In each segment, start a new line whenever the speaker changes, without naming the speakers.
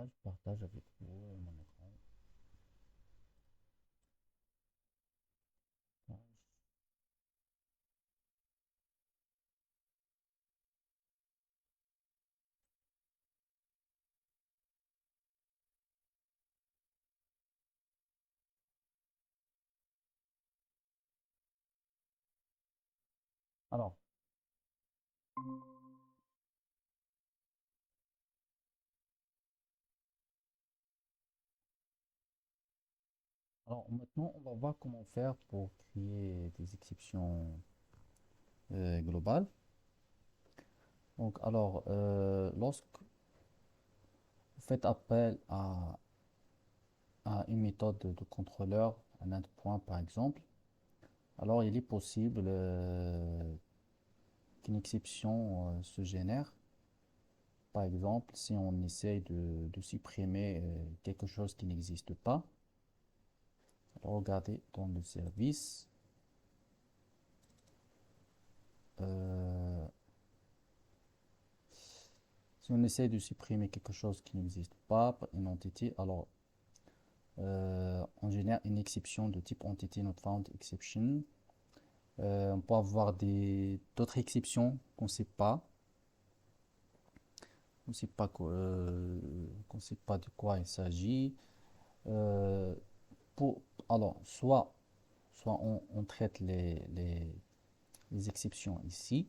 Je partage avec vous mon écran. Alors, alors maintenant, on va voir comment faire pour créer des exceptions globales. Donc, lorsque vous faites appel à une méthode de contrôleur, un endpoint par exemple, alors il est possible qu'une exception se génère. Par exemple, si on essaye de supprimer quelque chose qui n'existe pas, alors regardez dans le service. euh, Si on essaie de supprimer quelque chose qui n'existe pas, une entité, on génère une exception de type entity not found exception. On peut avoir d'autres exceptions qu'on ne sait pas. On ne sait pas, qu'on sait pas de quoi il s'agit. Euh, pour, soit on traite les exceptions ici,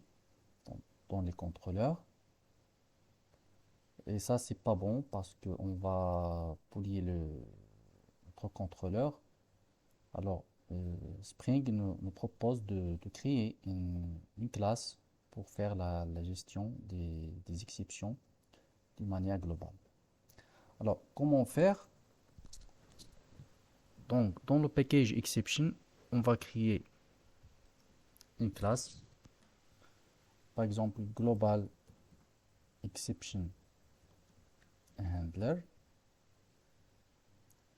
dans, dans les contrôleurs. Et ça, c'est pas bon parce qu'on va polluer notre contrôleur. Alors, Spring nous propose de créer une classe pour faire la gestion des exceptions d'une manière globale. Alors, comment faire? Donc, dans le package exception, on va créer une classe, par exemple global exception handler.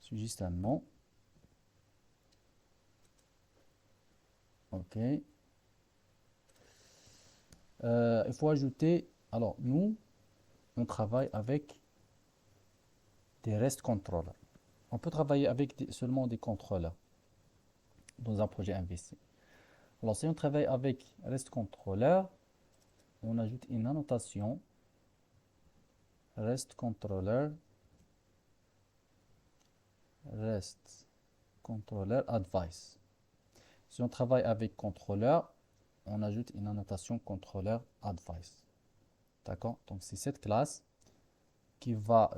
C'est juste un nom. OK. Il faut ajouter, alors nous, on travaille avec des REST controllers. On peut travailler avec seulement des contrôleurs dans un projet investi. Alors, si on travaille avec REST controller, on ajoute une annotation REST controller, REST controller advice. Si on travaille avec controller, on ajoute une annotation controller advice. D'accord? Donc, c'est cette classe qui va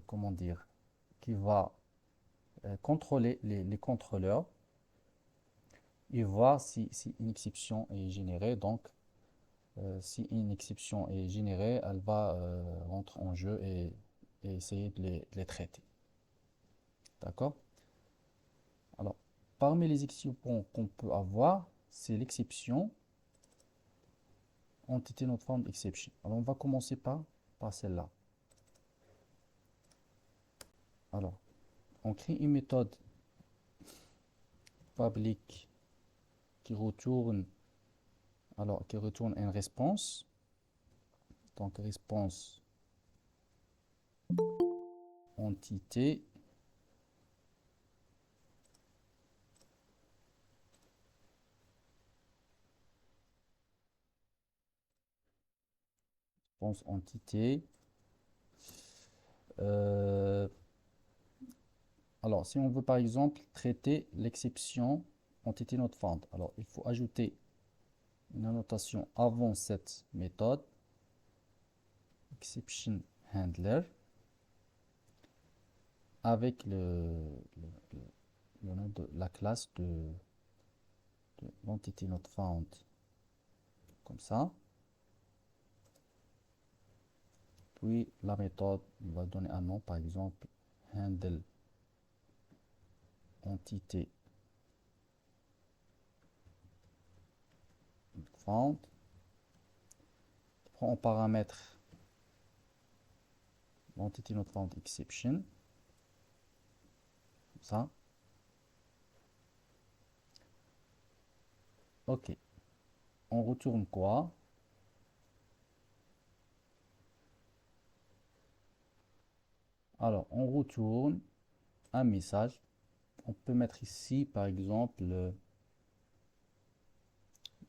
comment dire, qui va contrôler les contrôleurs et voir si une exception est générée. Donc, si une exception est générée, elle va rentrer en jeu et essayer de les traiter. D'accord? Alors, parmi les exceptions qu'on peut avoir, c'est l'exception entity not found exception. Alors, on va commencer par celle-là. Alors, on crée une méthode public qui retourne, qui retourne une réponse. Donc, réponse entité. Réponse entité. Euh, si on veut par exemple traiter l'exception entity not found, alors il faut ajouter une annotation avant cette méthode, exception handler, avec le nom de la classe de l'entity not found, comme ça. Puis la méthode va donner un nom, par exemple handle entité found. Prend en paramètre l'entity not found exception, comme ça. Ok. On retourne quoi? Alors, on retourne un message. On peut mettre ici, par exemple,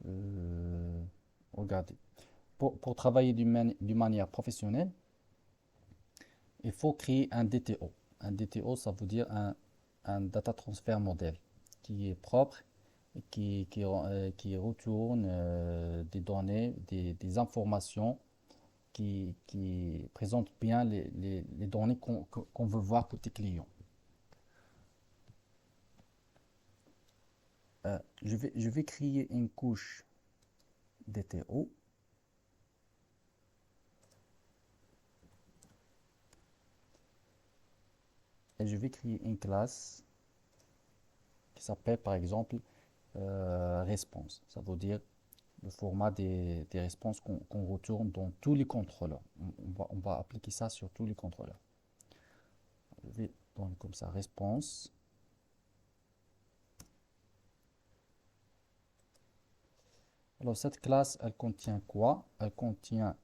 euh, regardez, pour travailler d'une manière professionnelle, il faut créer un DTO. Un DTO, ça veut dire un Data Transfer Model qui est propre et qui retourne des données, des informations qui présentent bien les données qu'on veut voir côté client. Je vais créer une couche DTO. Et je vais créer une classe qui s'appelle par exemple response. Ça veut dire le format des réponses qu'on retourne dans tous les contrôleurs. On va appliquer ça sur tous les contrôleurs. Je vais donner comme ça response. Alors cette classe, elle contient quoi? Elle contient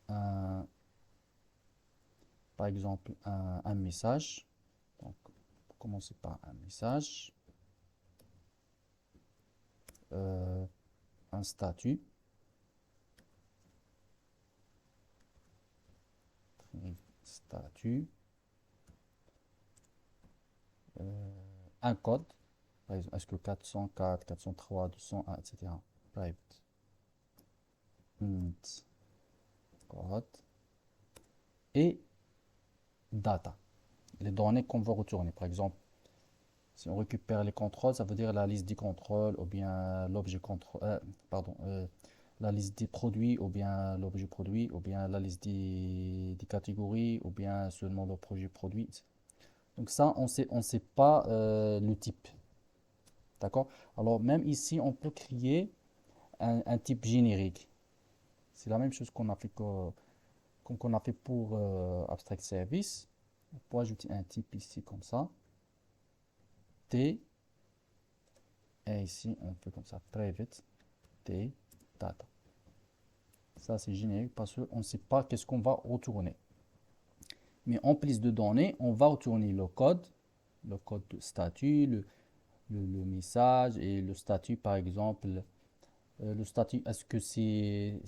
par exemple un message. Donc, pour commencer par un message, un statut, statut, un code. Par exemple, est-ce que 404, 403, 201, etc. Private int code et data, les données qu'on veut retourner. Par exemple, si on récupère les contrôles, ça veut dire la liste des contrôles ou bien l'objet contrôle, la liste des produits ou bien l'objet produit ou bien la liste des catégories ou bien seulement le projet produit. Donc ça, on sait pas le type. D'accord? Alors même ici, on peut créer un type générique. C'est la même chose qu'on a fait pour Abstract Service. On peut ajouter un type ici comme ça. T. Et ici, on fait comme ça. Private T data. Ça, c'est générique parce qu'on ne sait pas qu'est-ce qu'on va retourner. Mais en plus de données, on va retourner le code de statut, le message et le statut, par exemple. Le statut, est-ce que c'est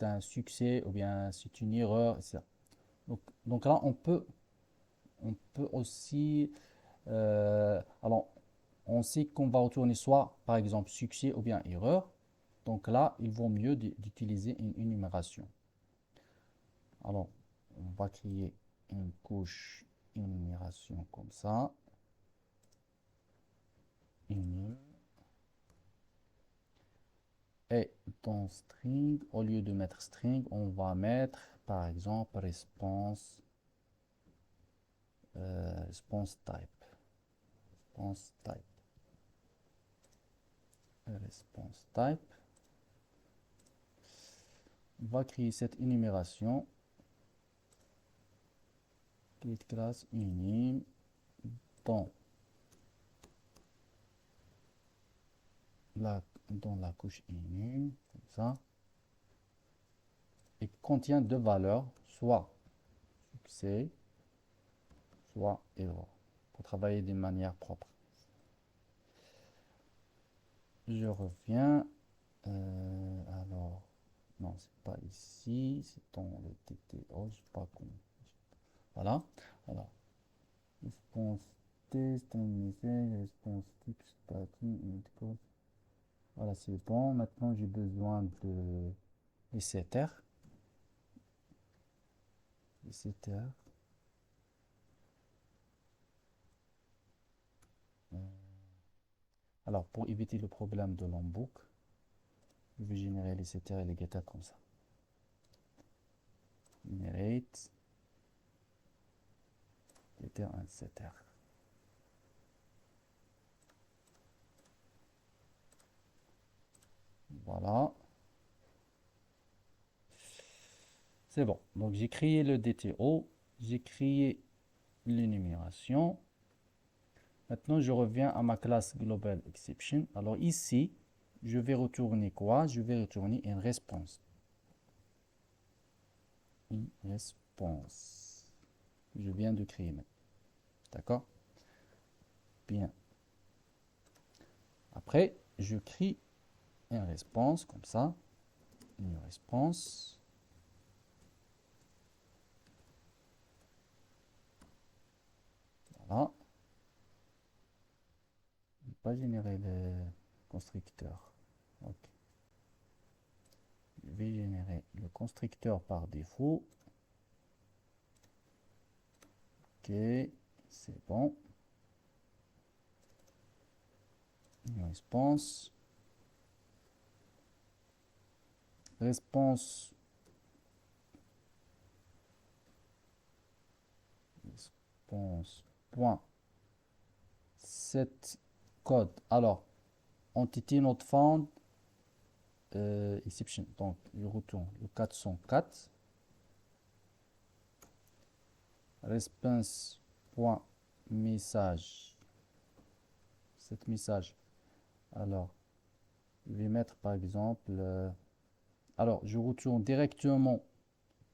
un succès ou bien c'est une erreur, etc. Donc là, on peut aussi... alors, on sait qu'on va retourner soit, par exemple, succès ou bien erreur. Donc là, il vaut mieux d'utiliser une énumération. Alors, on va créer une couche énumération comme ça. Enim. Et dans string, au lieu de mettre string, on va mettre, par exemple, response type. Response type. Response type. On va créer cette énumération. Create class unim dans la couche unim, comme ça. Et contient deux valeurs, soit succès, soit erreur, pour travailler d'une manière propre. Je reviens. Alors, non, c'est pas ici, c'est dans le TTO, je sais pas comment. Voilà. Alors, response test, response type, statut, code. Voilà, c'est bon. Maintenant, j'ai besoin de setter. Setter. Alors, pour éviter le problème de l'embook, je vais générer les setters et les getters comme ça. Generate getter and setter. Voilà. C'est bon. Donc, j'ai créé le DTO, j'ai créé l'énumération. Maintenant, je reviens à ma classe Global Exception. Alors ici, je vais retourner quoi? Je vais retourner une réponse. une réponse. Je viens de créer maintenant. D'accord? Bien. Après, je crée une réponse comme ça. Une réponse. Voilà. Je ne vais pas générer le constructeur. Ok. Je vais générer le constructeur par défaut. Ok, c'est bon. Une réponse. Réponse. Réponse. Point. Set code. Alors, entity not found. Exception. Donc, je retourne le 404. Response. Point. Message. Cet message. Alors, je vais mettre par exemple. Alors, je retourne directement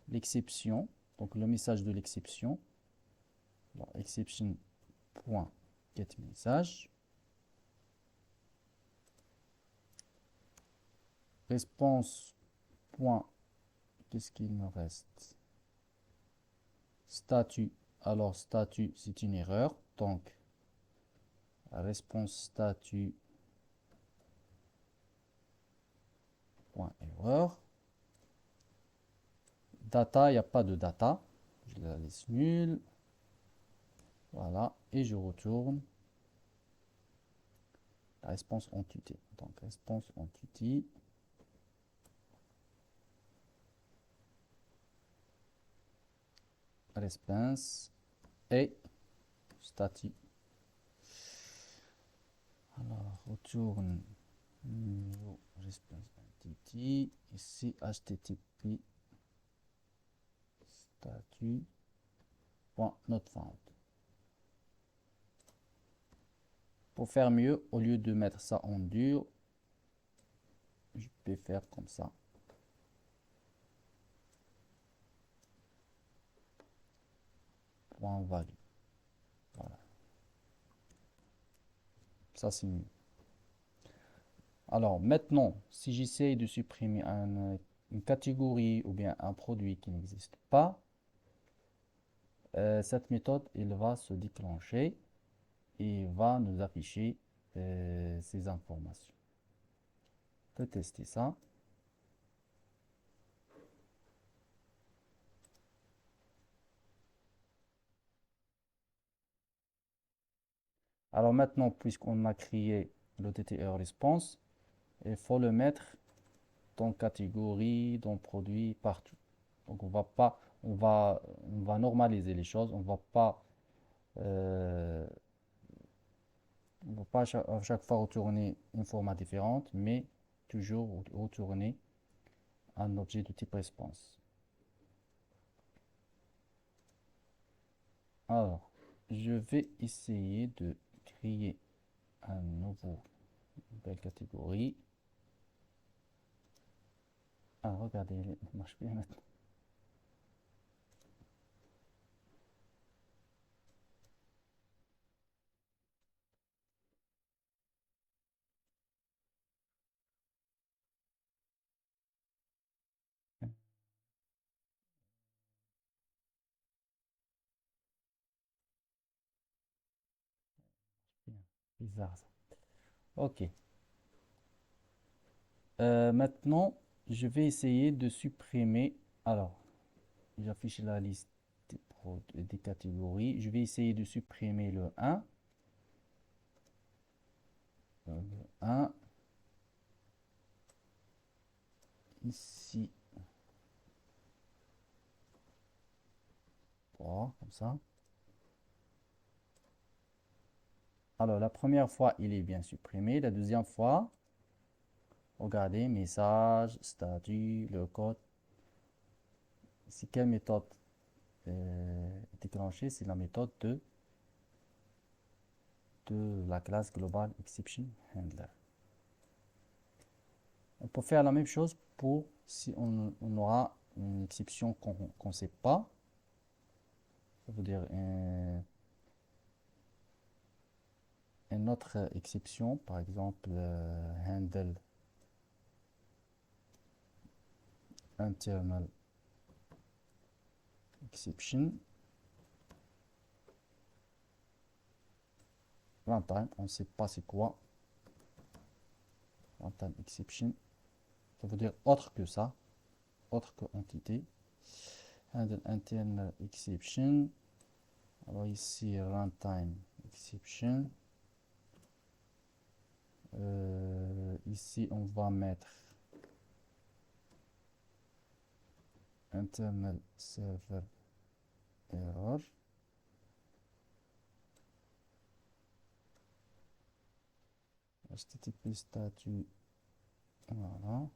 l'exception. Donc, le message de l'exception. Exception. Point. Get message. Réponse. Point. Qu'est-ce qu'il me reste? Statut. Alors, statut, c'est une erreur. Donc, réponse statut. Point erreur. Data, il n'y a pas de data. Je la laisse nulle. Voilà. Et je retourne la réponse entité. Donc, réponse entity. Response et statut. Alors, retourne new response entity. Ici, http statut. Point not found. Pour faire mieux, au lieu de mettre ça en dur, je peux faire comme ça. Point value. Voilà. Ça, c'est mieux. Alors, maintenant, si j'essaye de supprimer une catégorie ou bien un produit qui n'existe pas, cette méthode, elle va se déclencher et va nous afficher ces informations. On peut tester ça. Alors maintenant, puisqu'on a créé le TTR response, il faut le mettre dans catégorie, dans produit, partout. Donc on va pas, on va normaliser les choses. Euh, on va pas à chaque fois retourner une format différente, mais toujours retourner un objet de type response. Alors, je vais essayer de créer un nouveau nouvelle catégorie. Ah, regardez, elle marche bien maintenant. Bien. Bizarre ça. Ok. Maintenant, je vais essayer de supprimer. Alors, j'affiche la liste des catégories. Je vais essayer de supprimer le 1. Le 1. Ici. Voilà, comme ça. Alors, la première fois, il est bien supprimé. La deuxième fois, regardez, message, statut, le code. Ici, quelle méthode est déclenchée? C'est la méthode de la classe global exception handler. On peut faire la même chose pour si on aura une exception qu'on ne sait pas. Ça veut dire une autre exception, par exemple handle internal exception. Runtime, on ne sait pas c'est quoi. Runtime exception, ça veut dire autre que ça, autre que entité. Handle internal exception. Alors ici, runtime exception. Ici, on va mettre internal server error. HTTP statut, voilà.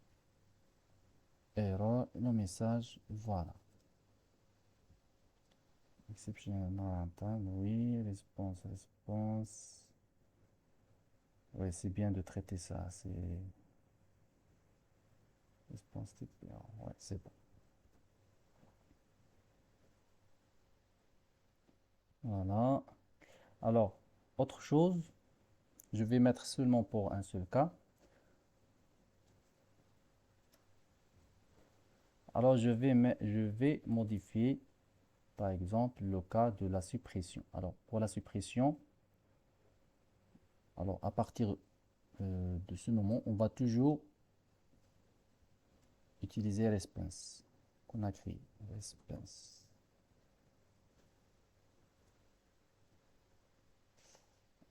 Error, le message, voilà. Exception runtime, oui. Response. Oui, c'est bien de traiter ça. C'est response type error. Ouais, c'est bon. Voilà. Alors, autre chose, je vais mettre seulement pour un seul cas. Alors, je vais modifier, par exemple, le cas de la suppression. Alors, pour la suppression, alors à partir de ce moment, on va toujours utiliser response qu'on a créé. Response.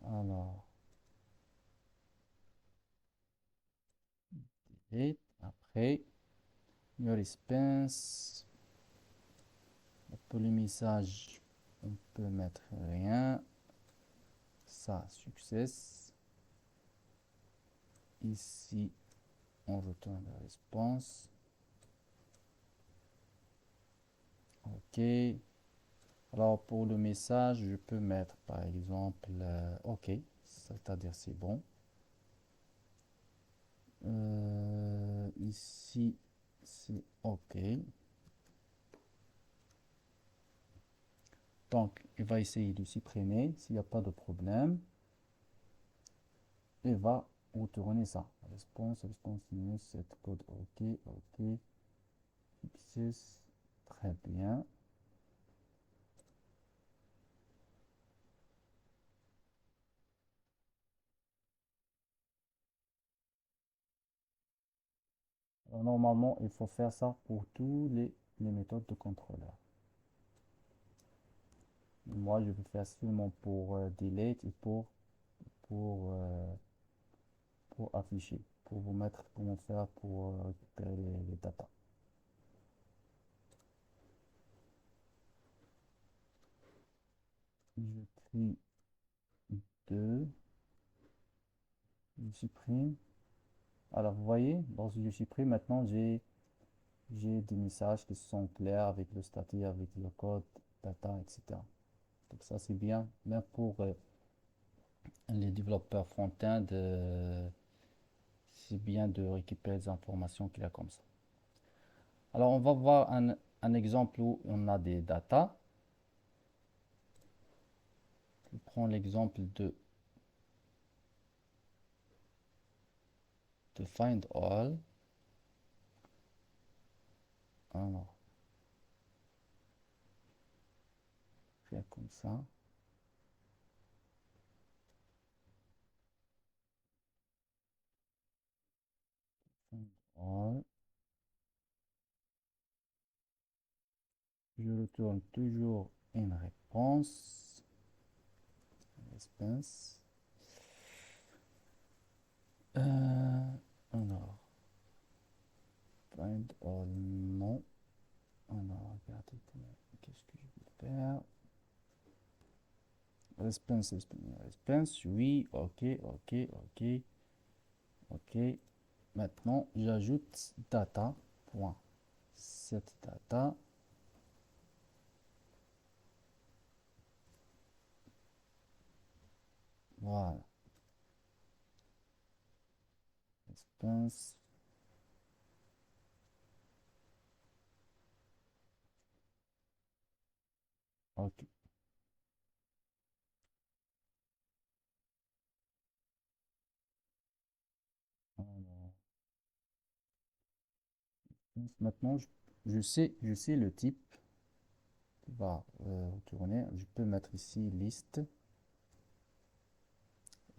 Alors, et après, new response. Pour le message, on peut mettre rien. Ça, success. Ici, on retourne la réponse. OK. Alors, pour le message, je peux mettre par exemple OK, c'est-à-dire c'est bon. Ici, c'est OK. Donc, il va essayer de supprimer s'il n'y a pas de problème. Il va retourner ça. Response news, set code OK, OK. Success, très bien. Alors, normalement, il faut faire ça pour tous les méthodes de contrôleur. Moi, je vais faire seulement pour delete et pour, euh, pour afficher, pour vous mettre comment faire pour récupérer les datas. Je trie 2, je supprime. Alors, vous voyez, lorsque je supprime, maintenant, j'ai des messages qui sont clairs avec le statut, avec le code, data, etc. Donc ça, c'est bien, même pour les développeurs front-end, c'est bien de récupérer des informations qu'il y a comme ça. Alors, on va voir un exemple où on a des datas. Je prends l'exemple de find all. Alors, faire comme ça. Find all. Je retourne toujours une réponse. Response. Alors, find all, non. Alors, regardez, qu'est-ce que je vais faire? Response, oui, ok, ok, ok, ok. Maintenant, j'ajoute data, point. Cette data, voilà. Response, Ok. Alors, maintenant, je sais le type qui va retourner. Je peux mettre ici liste.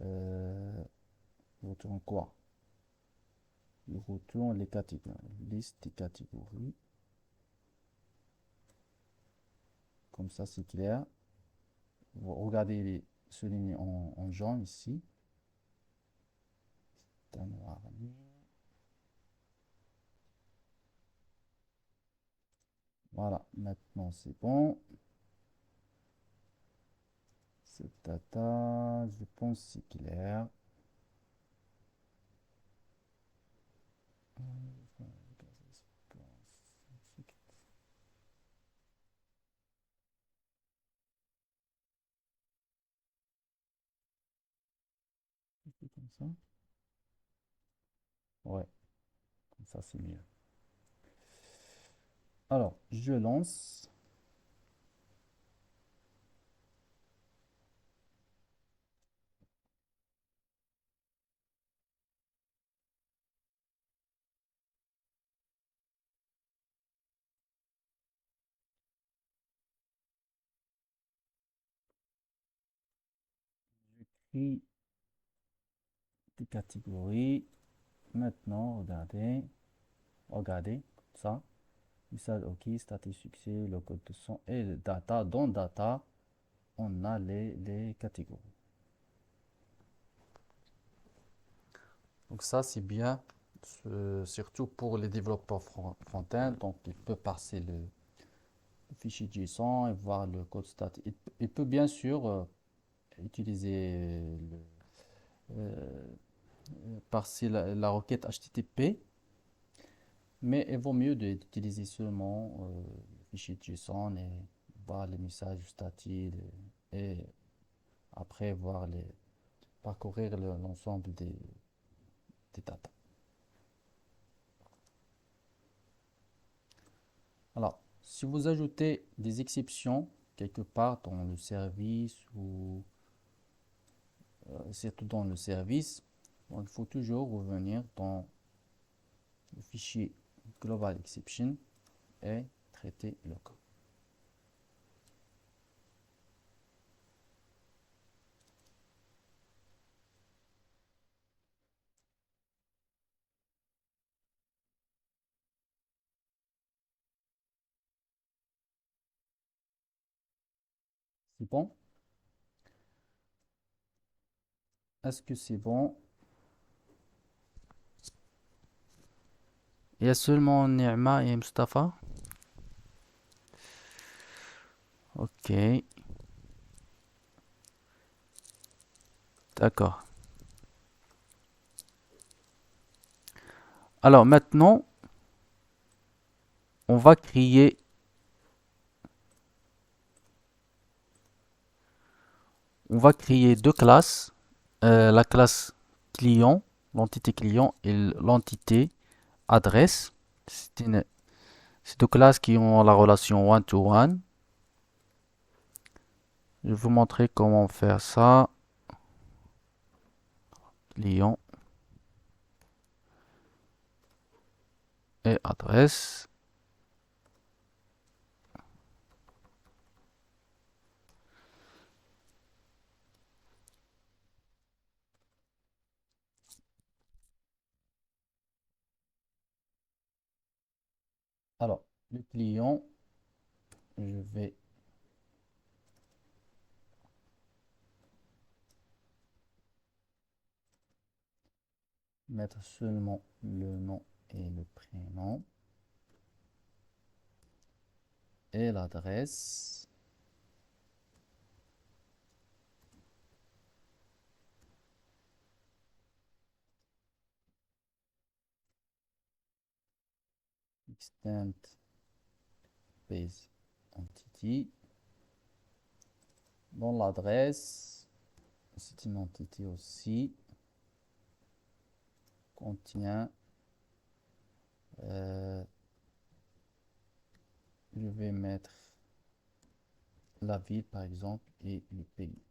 Euh, il retourne quoi? Il retourne les catégories. Liste des catégories. Comme ça, c'est clair. Vous regardez les soulignés en jaune ici. C'est un noir. Voilà, maintenant c'est bon. C'est data, je pense que c'est clair. Comme ça. Ouais, comme ça c'est mieux. Alors, je lance. Puis, des catégories. Maintenant, regardez. Regardez, ça. Message OK, statut succès, le code de son et le data. Dans data, on a les catégories. Donc ça, c'est bien, surtout pour les développeurs front-end. Donc, il peut passer le fichier JSON et voir le code stat. Il peut bien sûr utiliser euh, passer la requête HTTP, mais il vaut mieux d'utiliser seulement le fichier JSON et voir les messages statiques et après voir parcourir l'ensemble des datas. Alors, si vous ajoutez des exceptions quelque part dans le service ou surtout dans le service, donc il faut toujours revenir dans le fichier global exception et traiter le code. C'est bon? Est-ce que c'est bon? Il y a seulement Nirma et Mustafa? Ok, d'accord. Alors maintenant, on va créer, on va créer deux classes. La classe client, l'entité client et l'entité adresse. C'est deux classes qui ont la relation one-to-one. Je vais vous montrer comment faire ça. Client et adresse. Alors, le client, je vais mettre seulement le nom et le prénom et l'adresse. Extend base entity. Dans l'adresse, c'est une entité aussi, contient, je vais mettre la ville par exemple et le pays.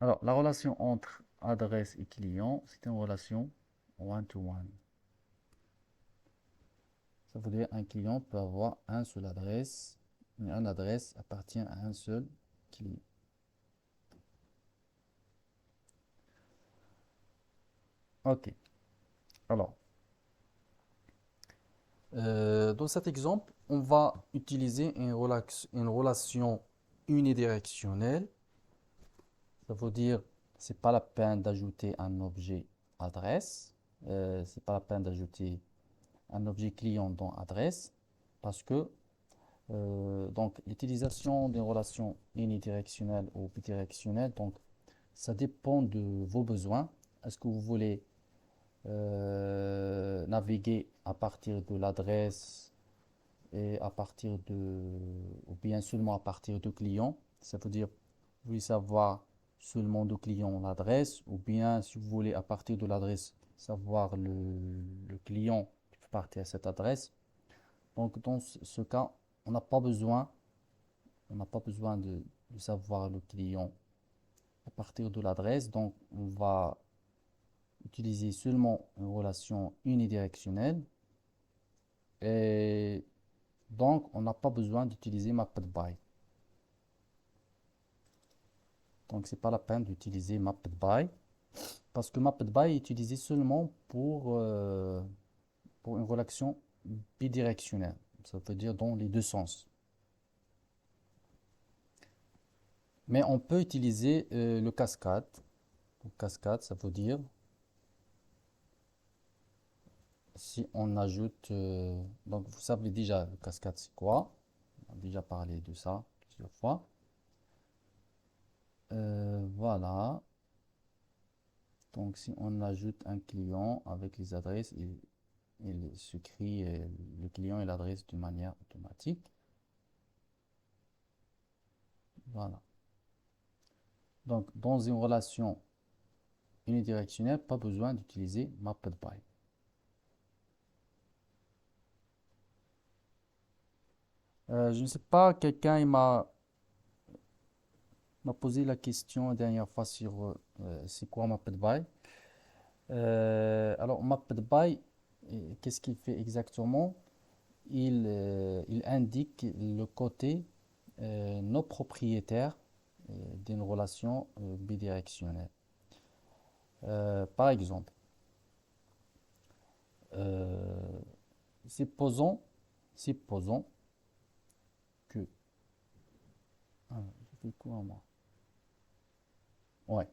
Alors, la relation entre adresse et client, c'est une relation one-to-one. Ça veut dire un client peut avoir un seul adresse, mais une adresse appartient à un seul client. Ok. Alors, dans cet exemple, on va utiliser une relation unidirectionnelle. Ça veut dire, c'est pas la peine d'ajouter un objet adresse. C'est pas la peine d'ajouter un objet client dans adresse parce que donc l'utilisation d'une relation unidirectionnelle ou bidirectionnelle, donc ça dépend de vos besoins. Est-ce que vous voulez naviguer à partir de l'adresse et à partir de, ou bien seulement à partir de clients? Ça veut dire, vous voulez savoir seulement de client l'adresse, ou bien si vous voulez à partir de l'adresse savoir le client qui fait partie à cette adresse. Donc dans ce cas, on n'a pas besoin, on n'a pas besoin de savoir le client à partir de l'adresse. Donc on va utiliser seulement une relation unidirectionnelle et donc on n'a pas besoin d'utiliser mapped by. Donc c'est pas la peine d'utiliser mapped by parce que mapped by est utilisé seulement pour une relation bidirectionnelle. Ça veut dire dans les deux sens. Mais on peut utiliser le cascade. Donc, cascade, ça veut dire si on ajoute. Donc vous savez déjà le cascade c'est quoi. On a déjà parlé de ça plusieurs fois. Voilà. Donc si on ajoute un client avec les adresses, il se crée le client et l'adresse d'une manière automatique. Voilà. Donc dans une relation unidirectionnelle, pas besoin d'utiliser mapped by. Je ne sais pas, quelqu'un m'a posé la question la dernière fois sur c'est quoi mapped by. Alors mapped by, qu'est-ce qu'il fait exactement? Il indique le côté non propriétaire d'une relation bidirectionnelle. Par exemple, euh, supposons, supposons que... Ah, je fais quoi moi? Ouais.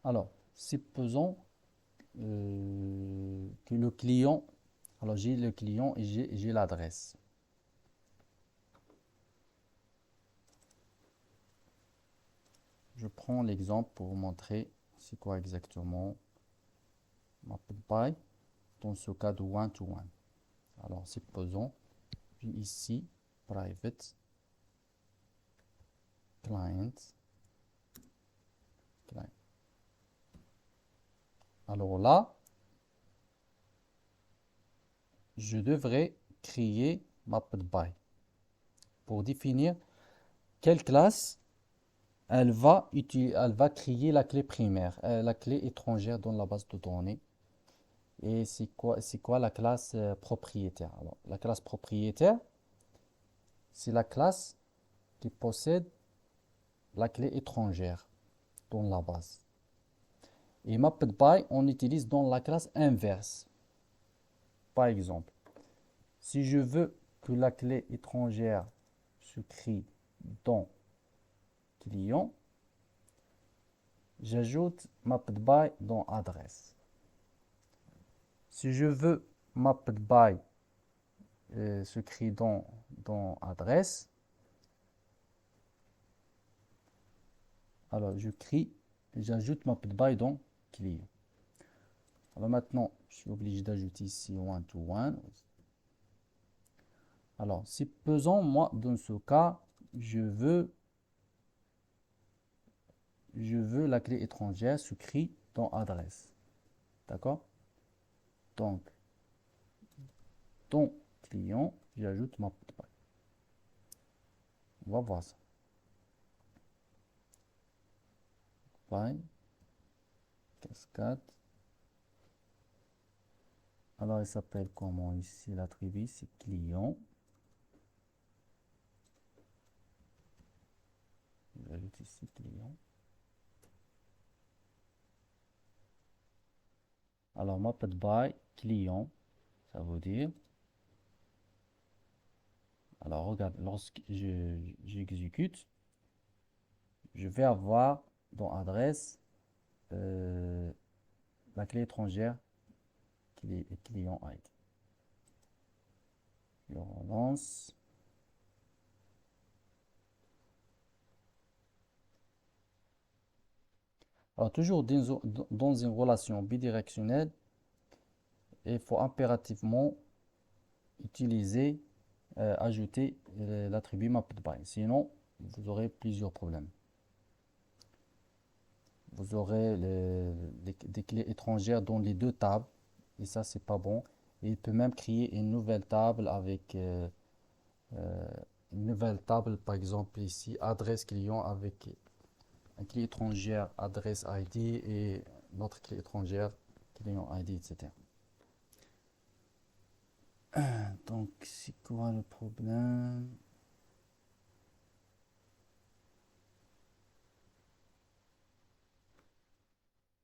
Alors, supposons que le client... Alors, j'ai le client et j'ai l'adresse. Je prends l'exemple pour vous montrer c'est quoi exactement mapped by dans ce cas de one-to-one. Alors, supposons, j'ai ici private client, client. Alors là, je devrais créer mapped by pour définir quelle classe elle va créer la clé primaire, la clé étrangère dans la base de données. Et c'est quoi la classe propriétaire? Alors, la classe propriétaire, c'est la classe qui possède la clé étrangère dans la base. Et mapped by, on utilise dans la classe inverse. Par exemple, si je veux que la clé étrangère se crée dans client, j'ajoute mapped by dans adresse. Si je veux mapped by se crée dans adresse, alors je crie, j'ajoute mapped by dans client. Alors maintenant, je suis obligé d'ajouter ici one to one. Alors, supposons moi dans ce cas, je veux la clé étrangère se crée dans adresse. D'accord? Donc, ton client, j'ajoute ma page. On va voir ça. Pareil, cascade. Alors, il s'appelle comment ici? L'attribut, c'est client. J'ajoute ici client. Alors, mapped by client, ça veut dire. Alors, regarde, lorsque j'exécute, je vais avoir dans adresse la clé étrangère client ID. Je relance. Alors, toujours dans une relation bidirectionnelle, il faut impérativement utiliser, ajouter l'attribut mappedBy. Sinon, vous aurez plusieurs problèmes. Vous aurez des clés étrangères dans les deux tables, et ça, c'est pas bon. Et il peut même créer une nouvelle table avec une nouvelle table, par exemple ici, adresse client avec une clé étrangère adresse ID et notre clé étrangère client ID, etc. Donc, c'est quoi le problème?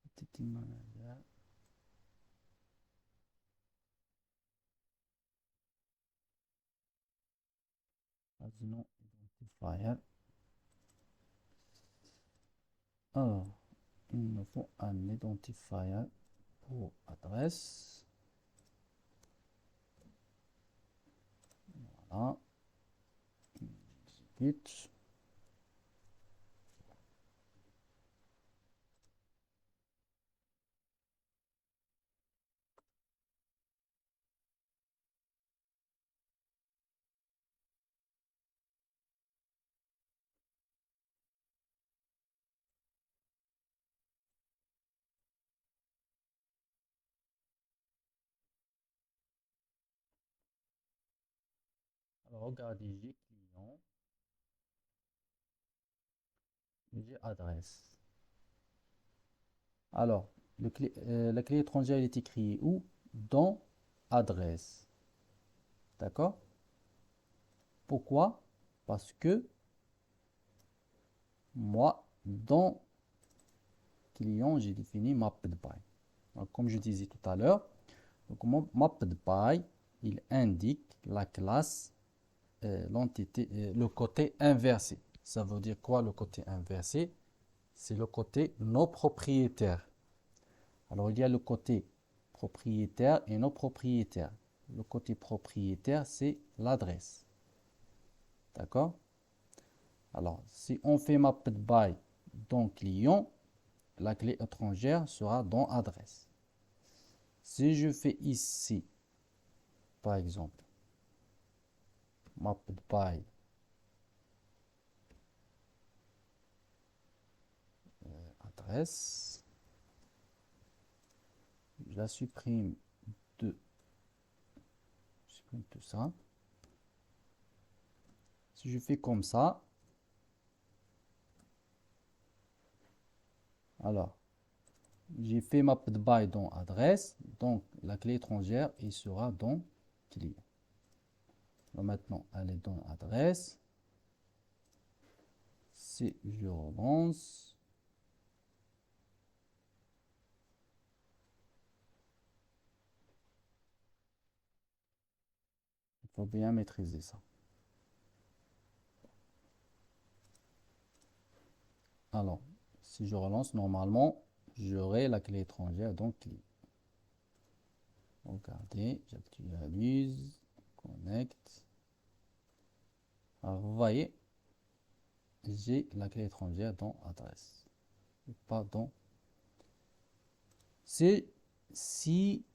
Entity Manager. Sinon, identifier. Alors, il nous faut un identifier pour adresse. Voilà. Exécute. Alors, regardez, j'ai client, j'ai adresse. Alors, la clé étrangère, elle est écrite où? Dans adresse. D'accord? Pourquoi? Parce que moi, dans client, j'ai défini mapped by. Donc, comme je disais tout à l'heure, mapped by, il indique la classe, l'entité, le côté inversé. Ça veut dire quoi le côté inversé? C'est le côté non propriétaire. Alors, il y a le côté propriétaire et non propriétaire. Le côté propriétaire, c'est l'adresse. D'accord? Alors, si on fait mapped by dans client, la clé étrangère sera dans adresse. Si je fais ici, par exemple, mapped by adresse, je la supprime de, je supprime tout ça. Si je fais comme ça, alors, j'ai fait mapped by dans adresse, donc la clé étrangère, il sera dans client. Alors maintenant, elle est dans adresse. Si je relance, il faut bien maîtriser ça. Alors, si je relance, normalement, j'aurai la clé étrangère dans client. Regardez, j'actualise, connecte. Alors, vous voyez, j'ai la clé étrangère dans adresse. Et pas dans. Si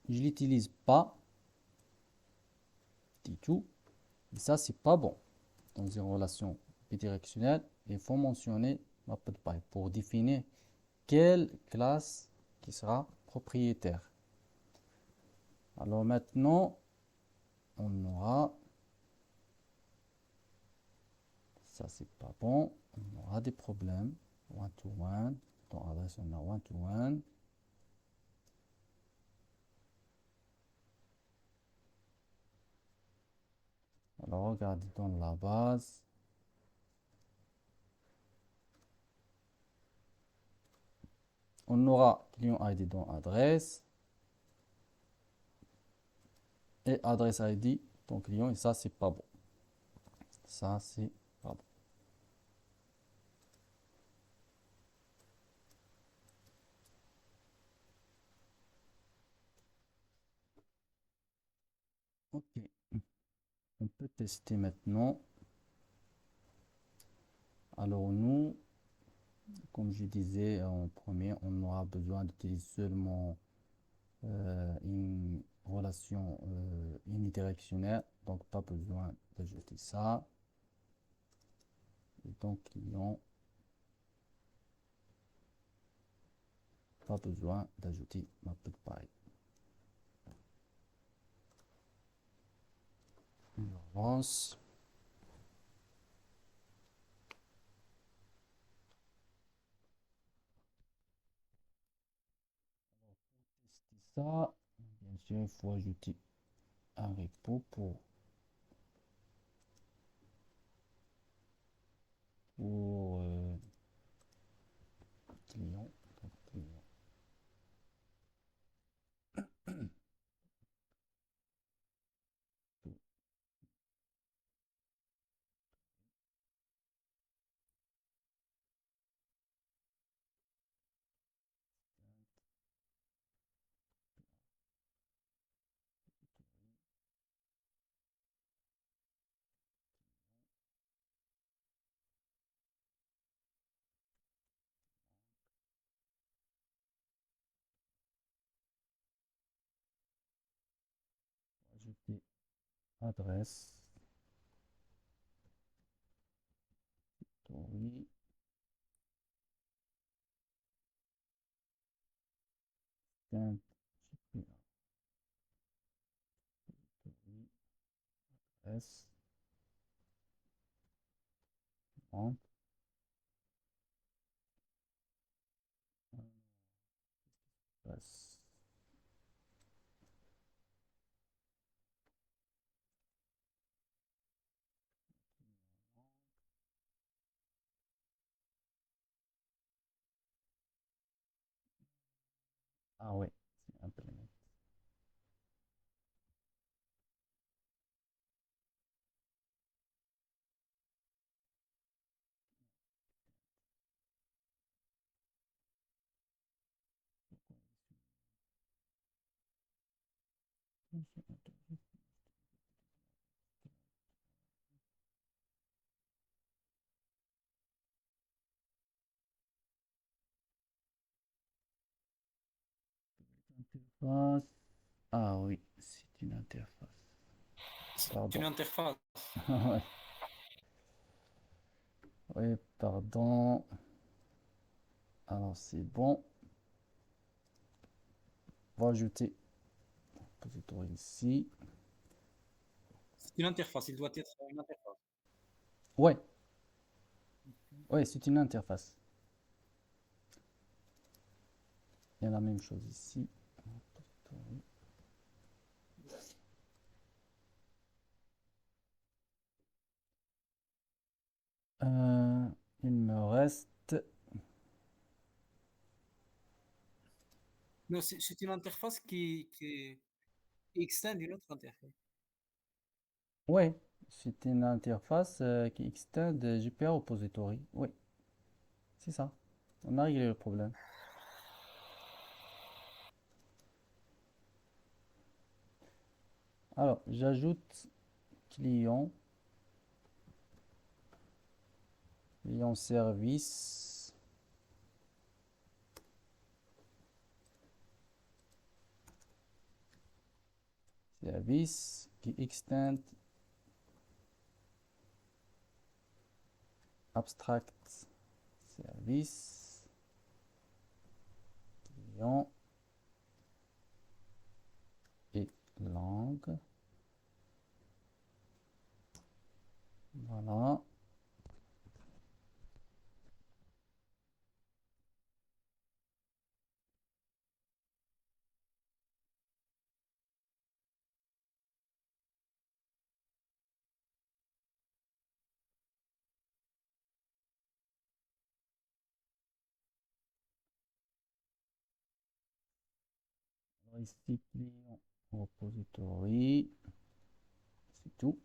je l'utilise pas, du tout, et ça, c'est pas bon. Dans une relation bidirectionnelle, il faut mentionner mapped by pour définir quelle classe qui sera propriétaire. Alors maintenant, on aura, ça c'est pas bon, on aura des problèmes. One-to-one, dans adresse on a one-to-one. Alors regardez dans la base. On aura client ID dans adresse et adresse ID dans client et ça c'est pas bon. Ça c'est pas bon. Ok, on peut tester maintenant. Alors nous, comme je disais en premier, on aura besoin d'utiliser seulement une relation unidirectionnelle, donc pas besoin d'ajouter ça. Et donc client, pas besoin d'ajouter mapped by. On avance. Tester ça, bien sûr, il faut ajouter un repo pour client. Donc, client. Ajouter adresse. Oui. Tiens, oui. Adresse. Bon. Adresse. Ah ouais, c'est implémenté. Interface. Ah oui, c'est une interface.
C'est une
Pardon.
interface.
Ouais, ouais, pardon. Alors c'est bon. On va ajouter un repository ici.
C'est une interface. Il doit être une interface.
Ouais, ouais, c'est une interface. Il y a la même chose ici. Repository. Euh, il me reste.
Non, c'est une interface qui extend une autre interface.
Ouais, c'est une interface qui extend GPA Repository. Oui, c'est ça. On a réglé le problème. Alors, j'ajoute client, client service, service qui extend abstract service, client, langue. Voilà. Alors ici, client repository, c'est tout.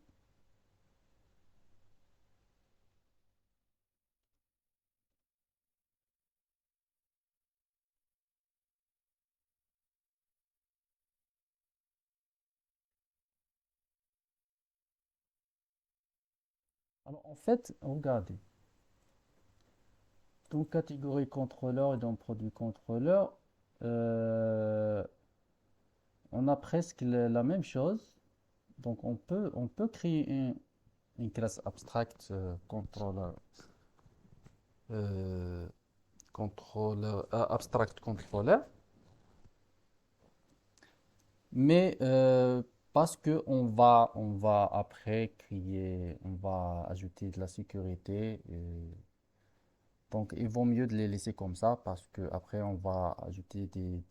Alors en fait, regardez, dans catégorie contrôleur et dans produit contrôleur, euh, on a presque la même chose. Donc on peut créer une classe abstract contrôleur, euh, abstract contrôleur, mais parce que on va après créer, on va ajouter de la sécurité. Donc il vaut mieux de les laisser comme ça parce que après on va ajouter des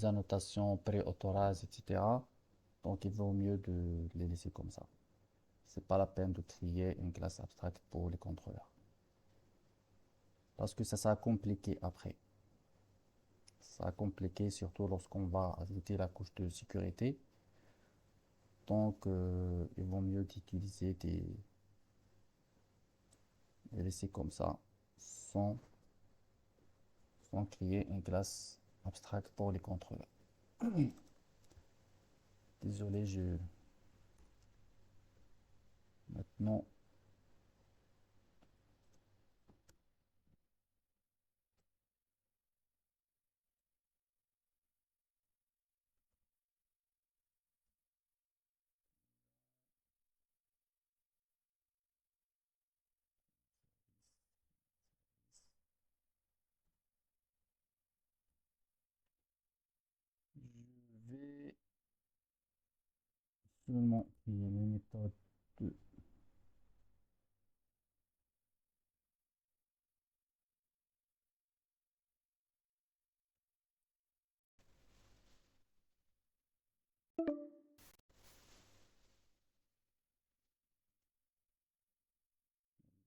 annotations pré-authorized, etc. Donc il vaut mieux de les laisser comme ça. C'est pas la peine de créer une classe abstract pour les contrôleurs. Parce que ça sera compliqué après. Ça sera compliqué surtout lorsqu'on va ajouter la couche de sécurité. Donc il vaut mieux d'utiliser de laisser comme ça sans, sans créer une classe abstract pour les contrôleurs. Désolé, maintenant je vais seulement créer mes méthodes de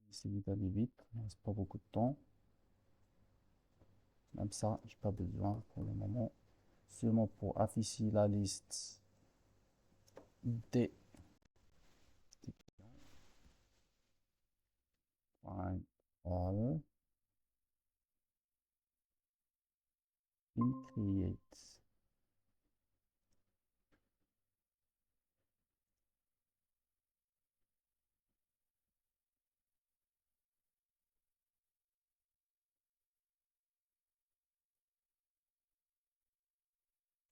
essayer d'aller vite. Il ne reste pas beaucoup de temps. Même ça, j'ai pas besoin pour le moment. Seulement pour afficher la liste des find all in create.